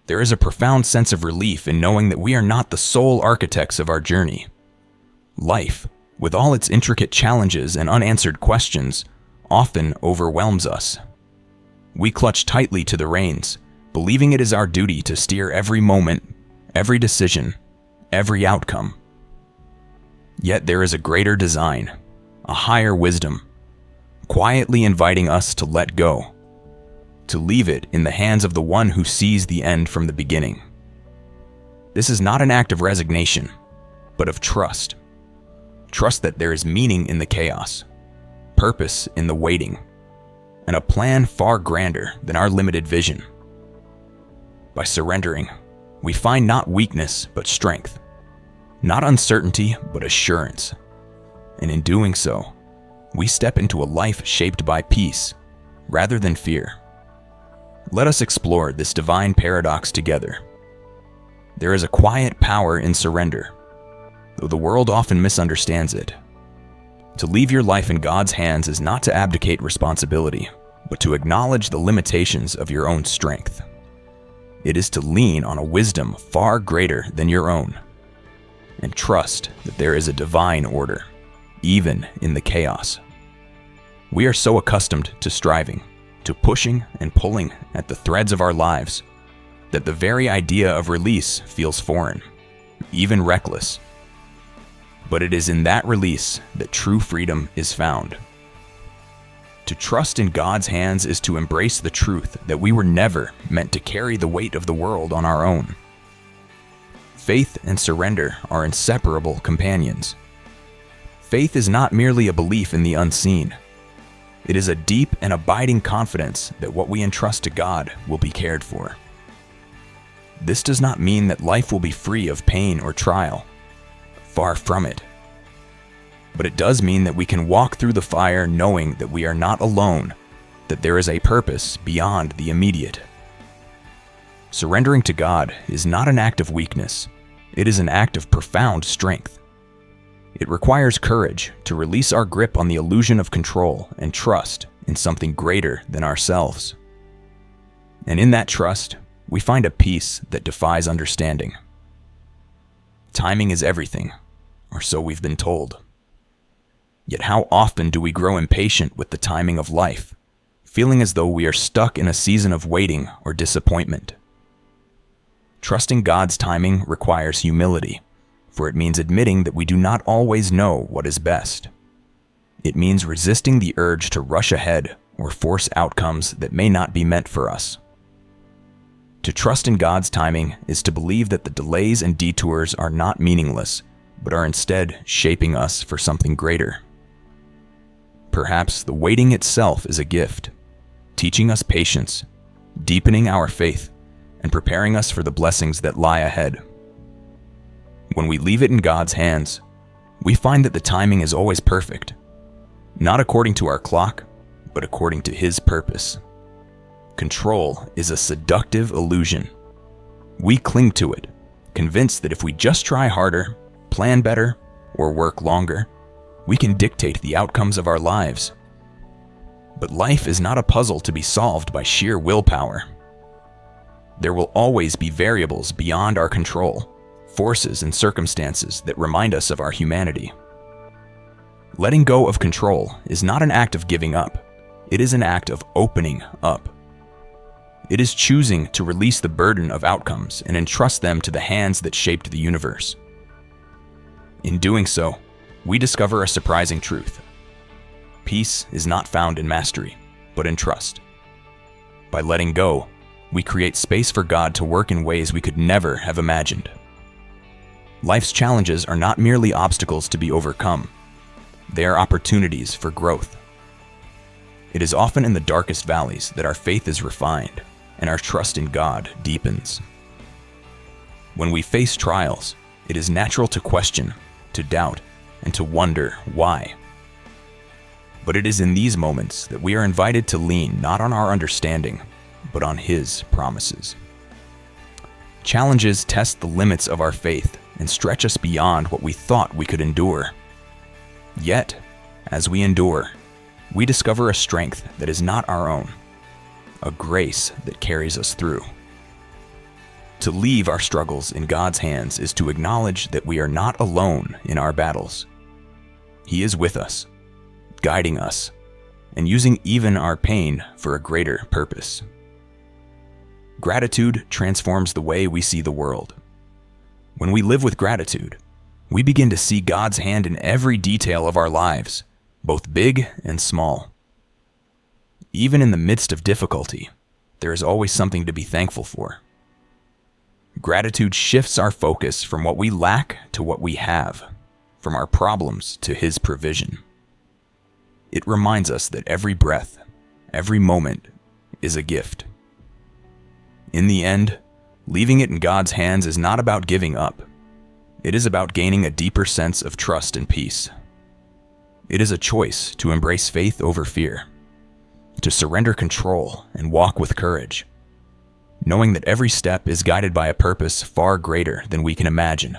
There is a profound sense of relief in knowing that we are not the sole architects of our journey. Life, with all its intricate challenges and unanswered questions, often overwhelms us. We clutch tightly to the reins, believing it is our duty to steer every moment, every decision, every outcome. Yet there is a greater design, a higher wisdom, quietly inviting us to let go, to leave it in the hands of the one who sees the end from the beginning. This is not an act of resignation, but of trust. Trust that there is meaning in the chaos, purpose in the waiting, and a plan far grander than our limited vision. By surrendering, we find not weakness but strength, not uncertainty but assurance. And in doing so, we step into a life shaped by peace rather than fear. Let us explore this divine paradox together. There is a quiet power in surrender, though the world often misunderstands it. To leave your life in God's hands is not to abdicate responsibility, but to acknowledge the limitations of your own strength. It is to lean on a wisdom far greater than your own, and trust that there is a divine order, even in the chaos. We are so accustomed to striving, to pushing and pulling at the threads of our lives, that the very idea of release feels foreign, even reckless. But it is in that release that true freedom is found. To trust in God's hands is to embrace the truth that we were never meant to carry the weight of the world on our own. Faith and surrender are inseparable companions. Faith is not merely a belief in the unseen. It is a deep and abiding confidence that what we entrust to God will be cared for. This does not mean that life will be free of pain or trial. Far from it. But it does mean that we can walk through the fire knowing that we are not alone, that there is a purpose beyond the immediate. Surrendering to God is not an act of weakness. It is an act of profound strength. It requires courage to release our grip on the illusion of control and trust in something greater than ourselves. And in that trust, we find a peace that defies understanding. Timing is everything, or so we've been told. Yet how often do we grow impatient with the timing of life, feeling as though we are stuck in a season of waiting or disappointment? Trusting God's timing requires humility, for it means admitting that we do not always know what is best. It means resisting the urge to rush ahead or force outcomes that may not be meant for us. To trust in God's timing is to believe that the delays and detours are not meaningless, but are instead shaping us for something greater. Perhaps the waiting itself is a gift, teaching us patience, deepening our faith, and preparing us for the blessings that lie ahead. When we leave it in God's hands, we find that the timing is always perfect, not according to our clock, but according to His purpose. Control is a seductive illusion. We cling to it, convinced that if we just try harder, plan better, or work longer, we can dictate the outcomes of our lives. But life is not a puzzle to be solved by sheer willpower. There will always be variables beyond our control, forces and circumstances that remind us of our humanity. Letting go of control is not an act of giving up. It is an act of opening up. It is choosing to release the burden of outcomes and entrust them to the hands that shaped the universe. In doing so, we discover a surprising truth. Peace is not found in mastery, but in trust. By letting go, we create space for God to work in ways we could never have imagined. Life's challenges are not merely obstacles to be overcome. They are opportunities for growth. It is often in the darkest valleys that our faith is refined and our trust in God deepens. When we face trials, it is natural to question, to doubt, and to wonder why. But it is in these moments that we are invited to lean not on our understanding, but on His promises. Challenges test the limits of our faith and stretch us beyond what we thought we could endure. Yet, as we endure, we discover a strength that is not our own, a grace that carries us through. To leave our struggles in God's hands is to acknowledge that we are not alone in our battles. He is with us, guiding us, and using even our pain for a greater purpose. Gratitude transforms the way we see the world. When we live with gratitude, we begin to see God's hand in every detail of our lives, both big and small. Even in the midst of difficulty, there is always something to be thankful for. Gratitude shifts our focus from what we lack to what we have, from our problems to His provision. It reminds us that every breath, every moment, is a gift. In the end, leaving it in God's hands is not about giving up. It is about gaining a deeper sense of trust and peace. It is a choice to embrace faith over fear, to surrender control and walk with courage, knowing that every step is guided by a purpose far greater than we can imagine.